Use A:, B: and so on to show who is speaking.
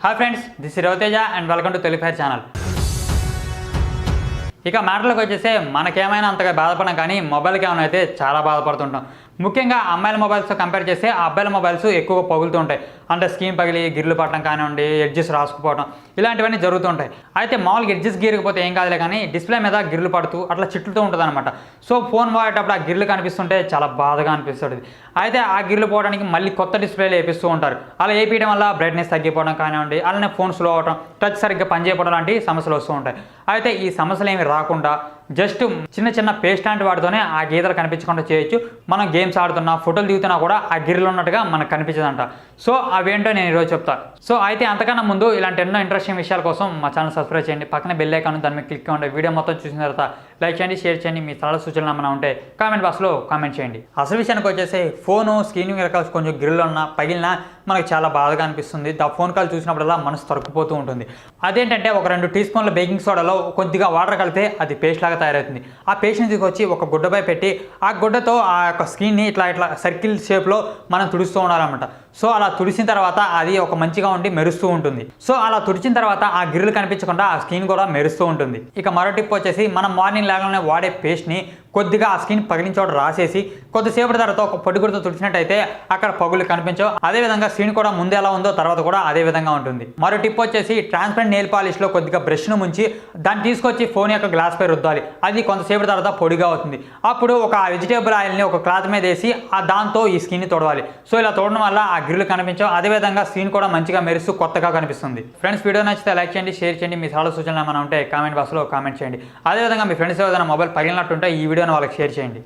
A: Hi friends, this is Raviteja and welcome to Telugu channel. ఇక మ్యాటర్లోకి వచ్చేస్తే మనకేమైనా అంతగా బాధపడడం కానీ మొబైల్కి ఏమైనా అయితే చాలా బాధపడుతుంటాం. ముఖ్యంగా అమ్మాయిల మొబైల్స్తో కంపేర్ చేస్తే అబ్బాయిల మొబైల్స్ ఎక్కువగా పగులుతూ ఉంటాయి. అంటే స్క్రీన్ పగిలి గిర్లు పట్టడం కానివ్వండి, ఎడ్జెస్ రాసుకుపోవడం ఇలాంటివన్నీ జరుగుతుంటాయి. అయితే మామూలుగా ఎడ్జెస్ గీరకపోతే ఏం కాదులే, కానీ డిస్ప్లే మీద గిర్లు పడుతూ అట్లా చిట్లుతూ ఉంటుంది అనమాట. సో ఫోన్ వాడేటప్పుడు ఆ గిర్లు కనిపిస్తుంటే చాలా బాధగా అనిపిస్తుంది. అయితే ఆ గిర్లు పోవడానికి మళ్ళీ కొత్త డిస్ప్లేలు వేపిస్తూ ఉంటారు. అలా వేపించడం వల్ల బ్రైట్నెస్ తగ్గిపోవడం కానివ్వండి, అలానే ఫోన్ స్లో అవడం, టచ్ సరిగ్గా పనిచేయడం లాంటి సమస్యలు వస్తూ ఉంటాయి. అయితే ఈ సమస్యలు ఏమి రాకుండా జస్ట్ చిన్న చిన్న పేస్ట్ లాంటి వాటితోనే ఆ గీతలు కనిపించకుండా చేయొచ్చు. మనం గేమ్స్ ఆడుతున్నా, ఫోటోలు దిగుతున్నా కూడా ఆ గిర్రెలు ఉన్నట్టుగా మనకు కనిపించదంట. సో అవేంటో నేను ఈరోజు చెప్తాను. సో అయితే అంతకన్నా ముందు ఇలాంటి ఎన్నో ఇంట్రెస్టింగ్ విషయాల కోసం మా ఛానల్ సబ్స్క్రైబ్ చేయండి. పక్కన బెల్ ఐకాన్ దాని మీద క్లిక్ చేయండి. వీడియో మొత్తం చూసిన తర్వాత లైక్ చేయండి, షేర్ చేయండి. మీ సలహా సూచనలు ఏమైనా ఉంటే కామెంట్ బాక్స్లో కామెంట్ చేయండి. అసలు విషయానికి వచ్చేసి ఫోను స్క్రీన్ రకాల కొంచెం గిర్రెలు ఉన్నా పగిలినా మనకు చాలా బాధగా అనిపిస్తుంది. ఆ ఫోన్ కాల్ చూసినప్పుడల్లా మనసు తరుక్కుపోతూ ఉంటుంది. అదేంటంటే ఒక 2 టీ స్పూన్ల బేకింగ్ సోడాలో కొద్దిగా వాటర్ కలిపితే అది పేస్ట్ లాగా తయారవుతుంది. ఆ పేస్ట్ని తీసుకొచ్చి ఒక గుడ్డపై పెట్టి ఆ గుడ్డతో ఆ యొక్క స్క్రీన్ని ఇట్లా సర్కిల్ షేప్లో మనం తుడుస్తూ ఉండాలన్నమాట. సో అలా తుడిచిన తర్వాత అది ఒక మంచిగా ఉండి మెరుస్తూ ఉంటుంది. సో అలా తుడిచిన తర్వాత ఆ గిర్రెలు కనిపించకుండా ఆ స్క్రీన్ కూడా మెరుస్తూ ఉంటుంది. ఇక మరో టిప్ వచ్చేసి మనం మార్నింగ్ లాగానే వాడే పేస్ట్ని కొద్దిగా ఆ స్క్రీన్ పగిలిన చోట రాసేసి కొద్దిసేపటి తర్వాత ఒక పొడిగుడితో తుడిచినట్టయితే అక్కడ పగులు కనిపించవు. అదేవిధంగా స్క్రీన్ కూడా ముందు ఎలా ఉందో తర్వాత కూడా అదే విధంగా ఉంటుంది. మరో టిప్ వచ్చేసి ట్రాన్స్పరెంట్ నెయిల్ పాలిష్లో కొద్దిగా బ్రష్ను ముంచి దాన్ని తీసుకొచ్చి ఫోన్ యొక్క గ్లాస్ పై రుద్దాలి. అది కొంతసేపటి తర్వాత పొడిగా అవుతుంది. అప్పుడు ఒక వెజిటేబుల్ ఆయిల్ని ఒక క్లాత్ మీద వేసి దాంతో ఈ స్క్రీన్ని తొడవాలి. సో ఇలా తోడడం వల్ల ఆ గిర్రెలు కనిపించవు. అదేవిధంగా స్క్రీన్ కూడా మంచిగా మెరుస్తూ కొత్తగా కనిపిస్తుంది. ఫ్రెండ్స్, వీడియో నచ్చితే లైక్ చేయండి, షేర్ చేయండి. మీ సలహా సూచనలు ఏమైనా ఉంటే కామెంట్ బాక్స్లో కామెంట్ చేయండి. అదేవిధంగా మీ ఫ్రెండ్స్ ఏదైనా మొబైల్ పగిలినట్టుంటే ఈ వీడియోని వాళ్ళకి షేర్ చేయండి.